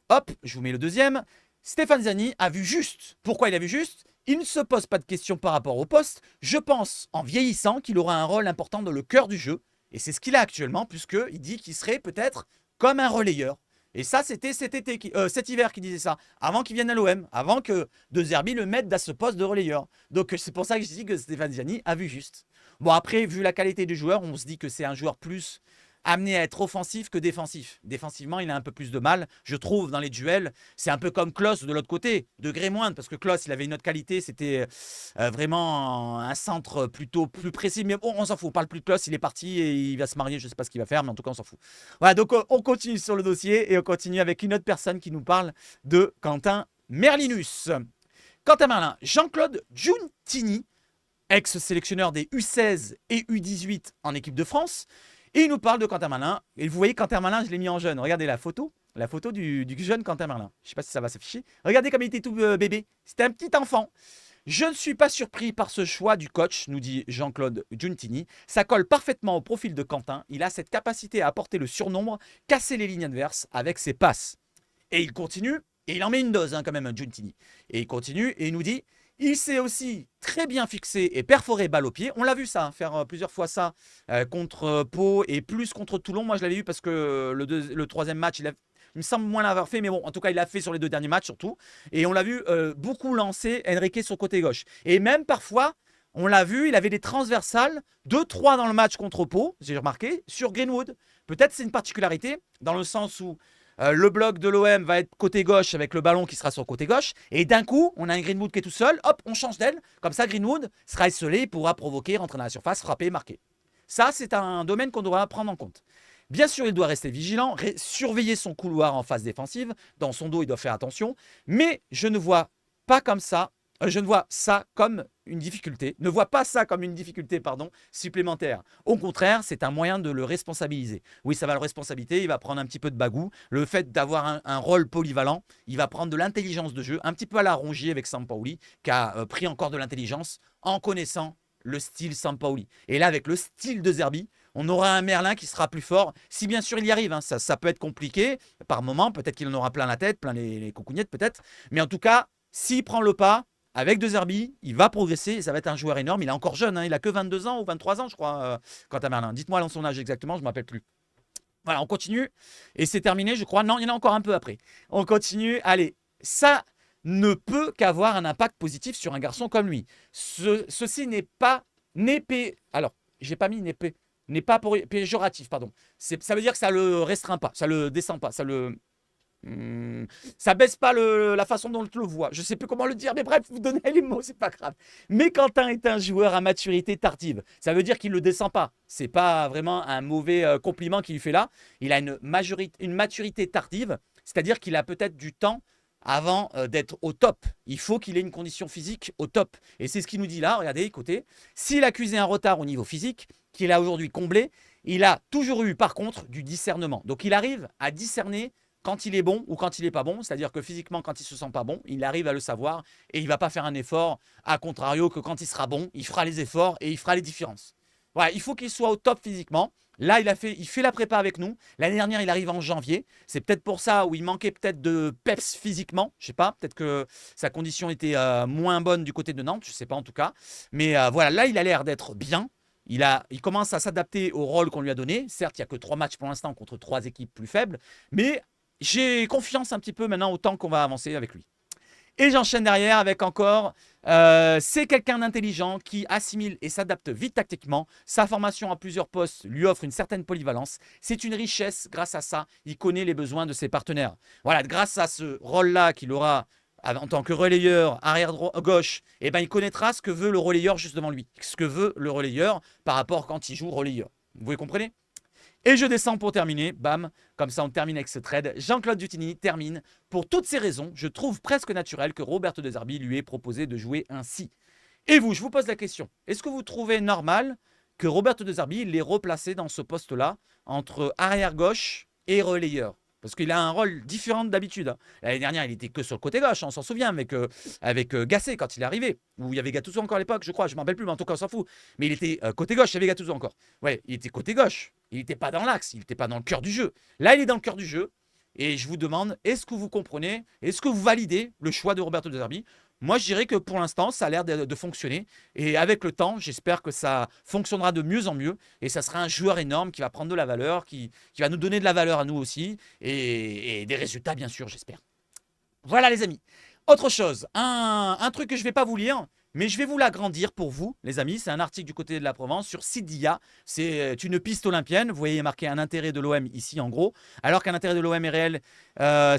Hop, je vous mets le deuxième. Stéphane Ziani a vu juste. Pourquoi il a vu juste? Il ne se pose pas de questions par rapport au poste. Je pense, en vieillissant, qu'il aura un rôle important dans le cœur du jeu. Et c'est ce qu'il a actuellement, puisqu'il dit qu'il serait peut-être comme un relayeur. Et ça, c'était cet hiver qu'il disait ça, avant qu'il vienne à l'OM, avant que De Zerbi le mette à ce poste de relayeur. Donc c'est pour ça que je dis que Stéphane Ziani a vu juste. Bon, après, vu la qualité du joueur, on se dit que c'est un joueur plus amené à être offensif que défensif. Défensivement, il a un peu plus de mal, je trouve, dans les duels. C'est un peu comme Klose de l'autre côté, degré moindre, parce que Klose, il avait une autre qualité, c'était vraiment un centre plutôt plus précis. Mais bon, on s'en fout, on parle plus de Klose, il est parti et il va se marier, je ne sais pas ce qu'il va faire, mais en tout cas, on s'en fout. Voilà, donc on continue sur le dossier et on continue avec une autre personne qui nous parle de Quentin Merlinus. Quentin Merlin, Jean-Claude Giuntini, ex-sélectionneur des U16 et U18 en équipe de France. Et il nous parle de Quentin Merlin. Et vous voyez, Quentin Merlin, je l'ai mis en jeune. Regardez la photo du jeune Quentin Merlin. Je ne sais pas si ça va s'afficher. Regardez comme il était tout bébé. C'était un petit enfant. Je ne suis pas surpris par ce choix du coach, nous dit Jean-Claude Giuntini. Ça colle parfaitement au profil de Quentin. Il a cette capacité à apporter le surnombre, casser les lignes adverses avec ses passes. Et il continue, et il en met une dose quand même, Giuntini. Et il continue, et il nous dit... Il s'est aussi très bien fixé et perforé balle au pied. On l'a vu ça, faire plusieurs fois ça contre Pau et plus contre Toulon. Moi, je l'avais vu parce que le troisième match, il me semble moins l'avoir fait. Mais bon, en tout cas, il l'a fait sur les 2 derniers matchs surtout. Et on l'a vu beaucoup lancer Enrique sur le côté gauche. Et même parfois, on l'a vu, il avait des transversales, 2-3 dans le match contre Pau, j'ai remarqué, sur Greenwood. Peut-être c'est une particularité dans le sens où le bloc de l'OM va être côté gauche avec le ballon qui sera sur le côté gauche. Et d'un coup, on a un Greenwood qui est tout seul. Hop, on change d'aile. Comme ça, Greenwood sera esselé, pourra provoquer, rentrer dans la surface, frapper, marquer. Ça, c'est un domaine qu'on doit prendre en compte. Bien sûr, il doit rester vigilant, surveiller son couloir en phase défensive. Dans son dos, il doit faire attention. Mais je ne vois pas comme ça. Je ne vois ça comme une difficulté. Ne vois pas ça comme une difficulté, supplémentaire. Au contraire, c'est un moyen de le responsabiliser. Oui, ça va le responsabiliser. Il va prendre un petit peu de bagou. Le fait d'avoir un rôle polyvalent, il va prendre de l'intelligence de jeu, un petit peu à la Rongier avec Sampaoli, qui a pris encore de l'intelligence en connaissant le style Sampaoli. Et là, avec le style de Zerbi, on aura un Merlin qui sera plus fort, si bien sûr il y arrive. Ça peut être compliqué par moment. Peut-être qu'il en aura plein la tête, plein les coucougnettes peut-être. Mais en tout cas, s'il prend le pas, avec De Zerbi, il va progresser et ça va être un joueur énorme. Il est encore jeune, il a que 22 ans ou 23 ans, je crois, Quentin Merlin. Dites-moi son âge exactement, je ne me rappelle plus. Voilà, on continue. Et c'est terminé, je crois. Non, il y en a encore un peu après. On continue. Allez, ça ne peut qu'avoir un impact positif sur un garçon comme lui. Ceci n'est pas alors, j'ai pas mis n'est pas péjoratif, pardon. Ça veut dire que ça le restreint pas, ça le descend pas, ça baisse pas la façon dont je le vois. Je sais plus comment le dire, mais bref, vous donnez les mots, c'est pas grave. Mais Quentin est un joueur à maturité tardive. Ça veut dire qu'il ne le descend pas. C'est pas vraiment un mauvais compliment qu'il lui fait là. Il a une maturité tardive, c'est-à-dire qu'il a peut-être du temps avant d'être au top. Il faut qu'il ait une condition physique au top. Et c'est ce qu'il nous dit là, regardez, écoutez. S'il accusait un retard au niveau physique, qu'il a aujourd'hui comblé, il a toujours eu par contre du discernement. Donc il arrive à discerner quand il est bon ou quand il n'est pas bon, c'est-à-dire que physiquement, quand il ne se sent pas bon, il arrive à le savoir et il ne va pas faire un effort, à contrario que quand il sera bon, il fera les efforts et il fera les différences. Voilà, il faut qu'il soit au top physiquement. Là, il fait la prépa avec nous. L'année dernière, il arrive en janvier. C'est peut-être pour ça où il manquait peut-être de peps physiquement. Je ne sais pas, peut-être que sa condition était moins bonne du côté de Nantes, je ne sais pas en tout cas. Mais voilà, là, il a l'air d'être bien. Il commence à s'adapter au rôle qu'on lui a donné. Certes, il n'y a que 3 matchs pour l'instant contre 3 équipes plus faibles. Mais j'ai confiance un petit peu maintenant au temps qu'on va avancer avec lui. Et j'enchaîne derrière avec encore, c'est quelqu'un d'intelligent qui assimile et s'adapte vite tactiquement. Sa formation à plusieurs postes lui offre une certaine polyvalence. C'est une richesse grâce à ça. Il connaît les besoins de ses partenaires. Voilà, grâce à ce rôle-là qu'il aura en tant que relayeur, arrière gauche, eh ben, il connaîtra ce que veut le relayeur juste devant lui. Ce que veut le relayeur par rapport quand il joue relayeur. Vous comprenez ? Et je descends pour terminer, bam, comme ça on termine avec ce trade. Jean-Claude Giuntini termine. Pour toutes ces raisons, je trouve presque naturel que Roberto De Zerbi lui ait proposé de jouer ainsi. Et vous, je vous pose la question, est-ce que vous trouvez normal que Roberto De Zerbi l'ait replacé dans ce poste-là, entre arrière-gauche et relayeur ? Parce qu'il a un rôle différent d'habitude. L'année dernière, il était que sur le côté gauche, on s'en souvient, avec Gasset quand il est arrivé. Ou il y avait Gattuso encore à l'époque, je crois, je ne m'en rappelle plus, mais en tout cas, on s'en fout. Mais il était côté gauche, il y avait Gattuso encore. Ouais, il était côté gauche. Il n'était pas dans l'axe, il n'était pas dans le cœur du jeu. Là, il est dans le cœur du jeu. Et je vous demande, est-ce que vous comprenez, est-ce que vous validez le choix de Roberto De Zerbi ? Moi, je dirais que pour l'instant, ça a l'air de fonctionner. Et avec le temps, j'espère que ça fonctionnera de mieux en mieux. Et ça sera un joueur énorme qui va prendre de la valeur, qui va nous donner de la valeur à nous aussi. Et des résultats, bien sûr, j'espère. Voilà, les amis. Autre chose, un truc que je ne vais pas vous lire. Mais je vais vous l'agrandir pour vous, les amis. C'est un article du côté de la Provence sur Sidia. C'est une piste olympienne. Vous voyez marqué un intérêt de l'OM ici, en gros. Alors qu'un intérêt de l'OM est réel,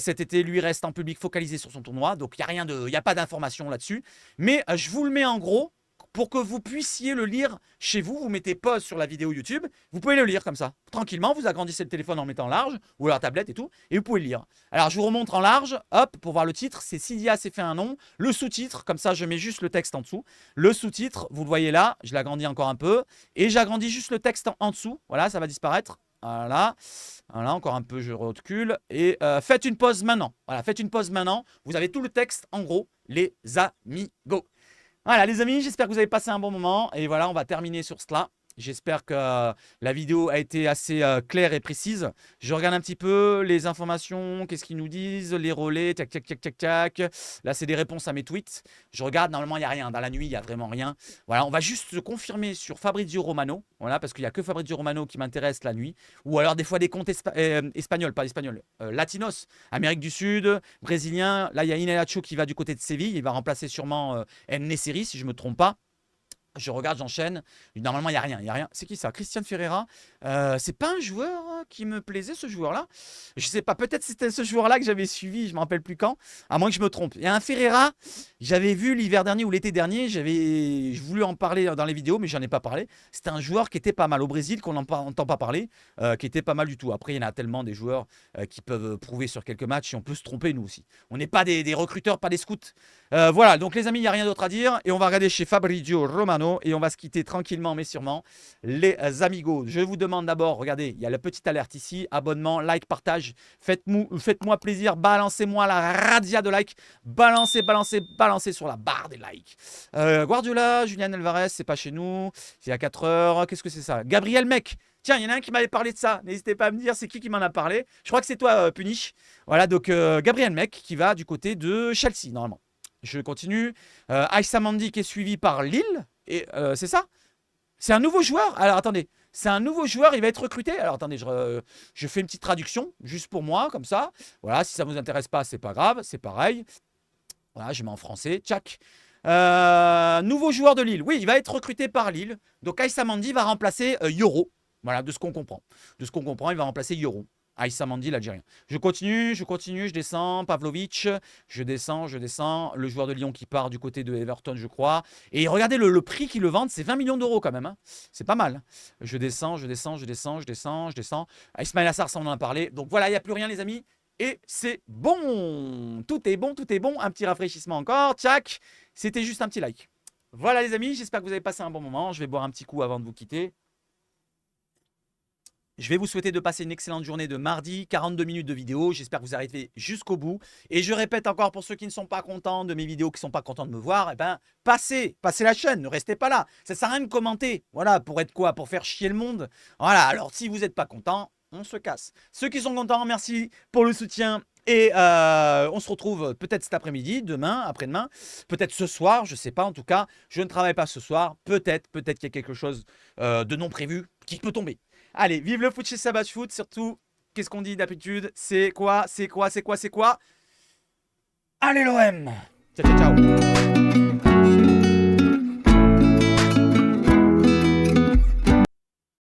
cet été, lui reste en public focalisé sur son tournoi. Donc, il n'y a pas d'information là-dessus. Mais je vous le mets en gros pour que vous puissiez le lire chez vous. Vous mettez pause sur la vidéo YouTube. Vous pouvez le lire comme ça, tranquillement. Vous agrandissez le téléphone en mettant large ou la tablette et tout. Et vous pouvez le lire. Alors, je vous remontre en large. Hop, pour voir le titre. C'est Sidia s'est fait un nom. Le sous-titre, comme ça, je mets juste le texte en dessous. Le sous-titre, vous le voyez là. Je l'agrandis encore un peu. Et j'agrandis juste le texte en dessous. Voilà, ça va disparaître. Voilà. Voilà, encore un peu, je recule. Et faites une pause maintenant. Voilà, faites une pause maintenant. Vous avez tout le texte en gros, les amigos. Voilà les amis, j'espère que vous avez passé un bon moment. Et voilà, on va terminer sur cela. J'espère que la vidéo a été assez claire et précise. Je regarde un petit peu les informations, qu'est-ce qu'ils nous disent, les relais, tac, tac, tac, tac, tac. Là, c'est des réponses à mes tweets. Je regarde, normalement, il n'y a rien. Dans la nuit, il n'y a vraiment rien. Voilà, on va juste se confirmer sur Fabrizio Romano. Voilà, parce qu'il n'y a que Fabrizio Romano qui m'intéresse la nuit. Ou alors, des fois, des comptes espagnols, pas espagnols, latinos, Amérique du Sud, brésilien. Là, il y a Inenacho qui va du côté de Séville. Il va remplacer sûrement En-Nesyri, si je ne me trompe pas. Je regarde, j'enchaîne. Normalement, il n'y a rien. Il y a rien. C'est qui ça? Christian Ferreira. C'est pas un joueur qui me plaisait, ce joueur-là. Je sais pas. Peut-être c'était ce joueur-là que j'avais suivi. Je ne me rappelle plus quand. À moins que je me trompe. Il y a un Ferreira. J'avais vu l'hiver dernier ou l'été dernier. J'avais voulu en parler dans les vidéos, mais j'en ai pas parlé. C'était un joueur qui était pas mal au Brésil, qu'on n'entend pas parler, qui était pas mal du tout. Après, il y en a tellement des joueurs qui peuvent prouver sur quelques matchs et on peut se tromper, nous aussi. On n'est pas des recruteurs, pas des scouts. Voilà. Donc, les amis, il n'y a rien d'autre à dire. Et on va regarder chez Fabrizio Romano. Et on va se quitter tranquillement mais sûrement, les amigos. Je vous demande d'abord, regardez, il y a la petite alerte ici, abonnement, like, partage. Faites-moi plaisir, balancez-moi la radia de like. Balancez sur la barre des likes. Guardiola, Julian Alvarez, c'est pas chez nous. C'est à 4 heures. Qu'est-ce que c'est ça? Gabriel Mec. Tiens, il y en a un qui m'avait parlé de ça. N'hésitez pas à me dire c'est qui m'en a parlé. Je crois que c'est toi, Punish. Voilà, donc Gabriel Mec qui va du côté de Chelsea, normalement. Je continue. Aïssa Mandi qui est suivi par Lille. Et c'est ça? C'est un nouveau joueur? Alors attendez, c'est un nouveau joueur, il va être recruté? Alors attendez, je fais une petite traduction, juste pour moi, comme ça. Voilà, si ça ne vous intéresse pas, c'est pas grave, c'est pareil. Voilà, je mets en français, tchac. Nouveau joueur de Lille. Oui, il va être recruté par Lille. Donc Aïssa Mandi va remplacer Yoro. Voilà, de ce qu'on comprend. De ce qu'on comprend, il va remplacer Yoro. Aïssa Mandi, l'Algérien. Je continue, je descends. Pavlovic, je descends. Le joueur de Lyon qui part du côté de Everton, je crois. Et regardez le prix qu'ils le vendent, c'est 20 millions d'euros quand même. Hein. C'est pas mal. Je descends. Ismaël Assar, ça on en a parlé. Donc voilà, il n'y a plus rien, les amis. Et c'est bon. Tout est bon. Un petit rafraîchissement encore. Tchac. C'était juste un petit like. Voilà, les amis. J'espère que vous avez passé un bon moment. Je vais boire un petit coup avant de vous quitter. Je vais vous souhaiter de passer une excellente journée de mardi, 42 minutes de vidéo. J'espère que vous arrivez jusqu'au bout. Et je répète encore pour ceux qui ne sont pas contents de mes vidéos, qui ne sont pas contents de me voir, eh ben, passez la chaîne, ne restez pas là. Ça ne sert à rien de commenter. Voilà, pour être quoi? Pour faire chier le monde. Voilà, alors si vous n'êtes pas content, on se casse. Ceux qui sont contents, merci pour le soutien. Et on se retrouve peut-être cet après-midi, demain, après-demain, peut-être ce soir, je ne sais pas. En tout cas, je ne travaille pas ce soir. Peut-être qu'il y a quelque chose de non prévu qui peut tomber. Allez, vive le foot chez Sabbat Foot. Surtout, qu'est-ce qu'on dit d'habitude? C'est quoi? Allez l'OM! Ciao, ciao, ciao.